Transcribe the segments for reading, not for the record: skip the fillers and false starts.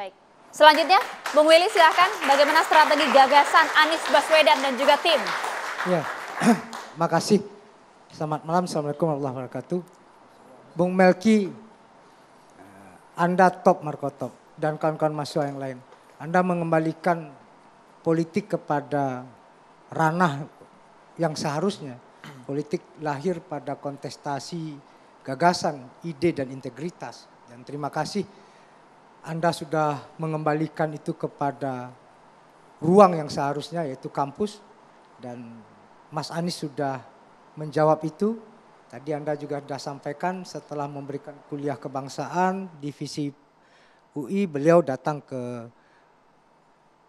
Baik. Selanjutnya, Bung Willy silahkan bagaimana strategi gagasan Anies Baswedan dan juga tim. Ya, makasih. Selamat malam, Assalamualaikum warahmatullahi wabarakatuh. Bung Melki, Anda top Markotop dan kawan-kawan mahasiswa yang lain. Anda mengembalikan politik kepada ranah yang seharusnya. Politik lahir pada kontestasi gagasan, ide dan integritas. Dan terima kasih Anda sudah mengembalikan itu kepada ruang yang seharusnya yaitu kampus. Dan Mas Anies sudah menjawab itu. Tadi Anda juga sudah sampaikan setelah memberikan kuliah kebangsaan divisi UI, beliau datang ke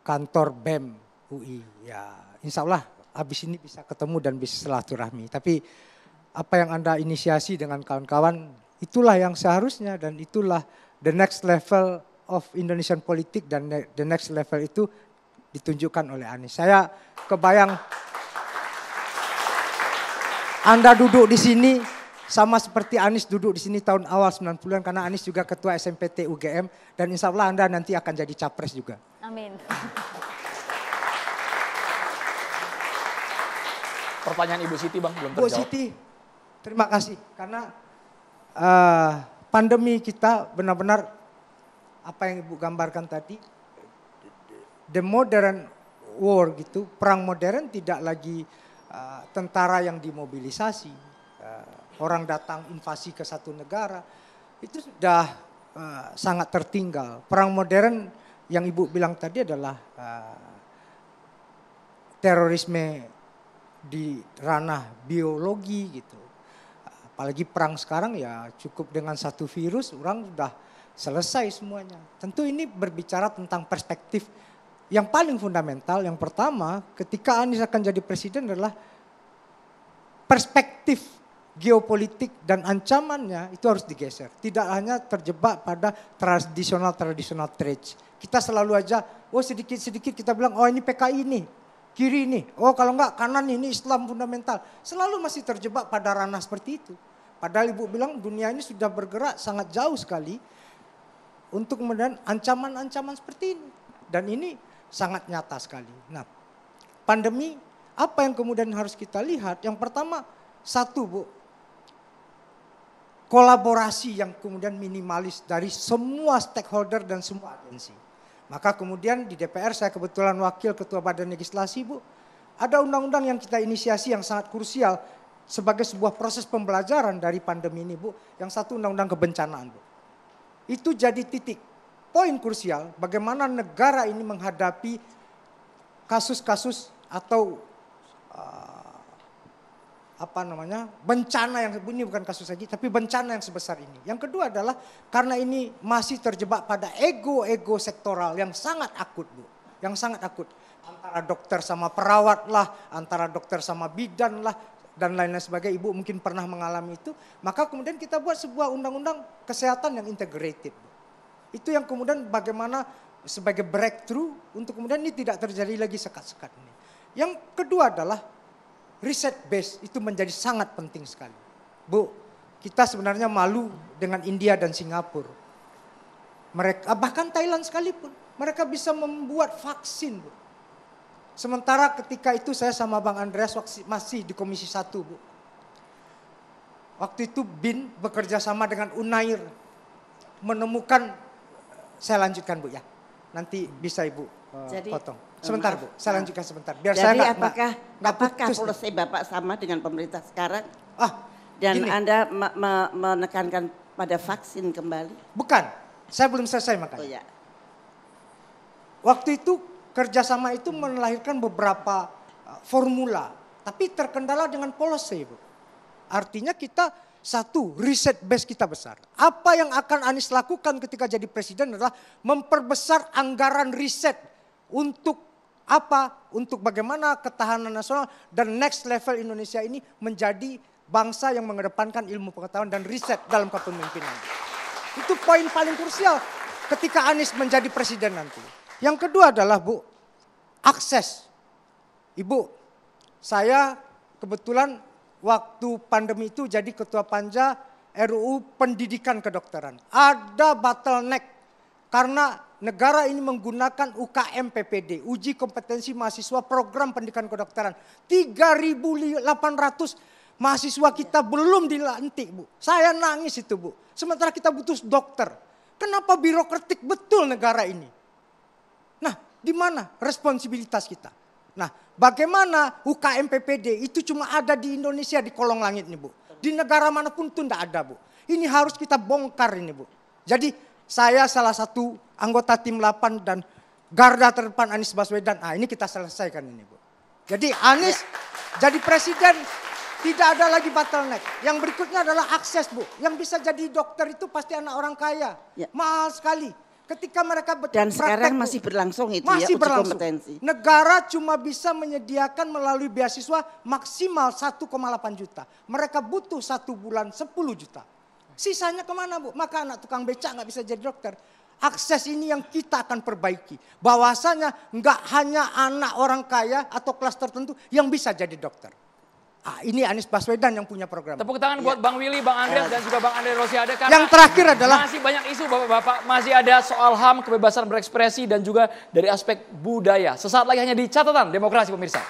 kantor BEM UI. Ya, insya Allah habis ini bisa ketemu dan bisa silaturahmi. Tapi apa yang Anda inisiasi dengan kawan-kawan itulah yang seharusnya dan itulah the next level of Indonesian politik dan the next level itu ditunjukkan oleh Anies. Saya kebayang Anda duduk di sini sama seperti Anies duduk di sini tahun awal 90-an karena Anies juga ketua SMPT UGM dan insya Allah Anda nanti akan jadi capres juga. Amin. Pertanyaan Ibu Siti Bang belum terjawab. Bu Siti, terima kasih karena pandemi kita benar-benar apa yang Ibu gambarkan tadi, the modern war gitu, perang modern tidak lagi tentara yang dimobilisasi, orang datang invasi ke satu negara, itu sudah sangat tertinggal. Perang modern yang Ibu bilang tadi adalah terorisme di ranah biologi gitu. Apalagi perang sekarang ya cukup dengan satu virus orang sudah selesai semuanya. Tentu ini berbicara tentang perspektif yang paling fundamental. Yang pertama ketika Anies akan jadi presiden adalah perspektif geopolitik dan ancamannya itu harus digeser. Tidak hanya terjebak pada tradisional traits. Kita selalu aja, oh sedikit-sedikit kita bilang, oh ini PKI nih, kiri nih, oh kalau enggak kanan ini Islam fundamental. Selalu masih terjebak pada ranah seperti itu. Padahal Ibu bilang dunia ini sudah bergerak sangat jauh sekali untuk kemudian ancaman-ancaman seperti ini. Dan ini sangat nyata sekali. Nah, pandemi apa yang kemudian harus kita lihat? Yang pertama, satu Bu, kolaborasi yang kemudian minimalis dari semua stakeholder dan semua agensi. Maka kemudian di DPR saya kebetulan wakil ketua badan legislasi Bu. Ada undang-undang yang kita inisiasi yang sangat krusial sebagai sebuah proses pembelajaran dari pandemi ini Bu. Yang satu undang-undang kebencanaan Bu. Itu jadi titik poin krusial bagaimana negara ini menghadapi kasus-kasus atau bencana yang ini bukan kasus lagi tapi bencana yang sebesar ini. Yang kedua adalah karena ini masih terjebak pada ego sektoral yang sangat akut Bu. Yang sangat akut. Antara dokter sama perawat lah, antara dokter sama bidan lah dan lain-lain sebagainya. Ibu mungkin pernah mengalami itu. Maka kemudian kita buat sebuah undang-undang kesehatan yang integrated Bu. Itu yang kemudian bagaimana sebagai breakthrough untuk kemudian ini tidak terjadi lagi sekat-sekat ini. Yang kedua adalah riset base itu menjadi sangat penting sekali. Bu, kita sebenarnya malu dengan India dan Singapura. Mereka, bahkan Thailand sekalipun, mereka bisa membuat vaksin Bu. Sementara ketika itu saya sama Bang Andreas masih di Komisi 1 Bu. Waktu itu BIN bekerja sama dengan Unair menemukan, saya lanjutkan Bu ya. Nanti bisa Ibu potong. Sebentar Bu, saya lanjutkan sebentar. Biar jadi saya apakah polisi Bapak sama dengan pemerintah sekarang? Dan gini, Anda menekankan pada vaksin kembali? Bukan, saya belum selesai makanya. Oh ya. Waktu itu kerjasama itu melahirkan beberapa formula, tapi terkendala dengan policy Bu. Artinya kita satu, riset base kita besar. Apa yang akan Anies lakukan ketika jadi presiden adalah memperbesar anggaran riset untuk apa? Untuk bagaimana ketahanan nasional dan next level Indonesia ini menjadi bangsa yang mengedepankan ilmu pengetahuan dan riset dalam kepemimpinan. Itu poin paling krusial ketika Anies menjadi presiden nanti. Yang kedua adalah Bu, akses. Ibu, saya kebetulan waktu pandemi itu jadi ketua panja RUU pendidikan kedokteran. Ada bottleneck karena negara ini menggunakan UKM PPD, uji kompetensi mahasiswa program pendidikan kedokteran. 3.800 mahasiswa kita belum dilantik, Bu. Saya nangis itu, Bu. Sementara kita butuh dokter. Kenapa birokratik betul negara ini? Nah, di mana responsibilitas kita? Nah, bagaimana UKM PPD itu cuma ada di Indonesia di kolong langit nih, Bu. Di negara manapun itu tidak ada, Bu. Ini harus kita bongkar ini, Bu. Jadi saya salah satu anggota tim 8 dan garda terdepan Anies Baswedan. Ini kita selesaikan ini, Bu. Jadi Anies jadi presiden, tidak ada lagi bottleneck. Yang berikutnya adalah akses, Bu. Yang bisa jadi dokter itu pasti anak orang kaya. Ya. Mahal sekali. Ketika mereka dan sekarang masih berlangsung itu masih ya uji berlangsung. kompetensi. Negara cuma bisa menyediakan melalui beasiswa maksimal 1,8 juta. Mereka butuh 1 bulan 10 juta. Sisanya kemana, Bu? Maka anak tukang becak nggak bisa jadi dokter. Akses ini yang kita akan perbaiki. Bahwasanya nggak hanya anak orang kaya atau kelas tertentu yang bisa jadi dokter. Ini Anies Baswedan yang punya program. Tepuk tangan buat Bang Willy, Bang Andreas dan juga Bang Andre Rosiade. Yang terakhir adalah masih banyak isu Bapak-Bapak, masih ada soal HAM, kebebasan berekspresi dan juga dari aspek budaya. Sesaat lagi hanya di Catatan Demokrasi pemirsa.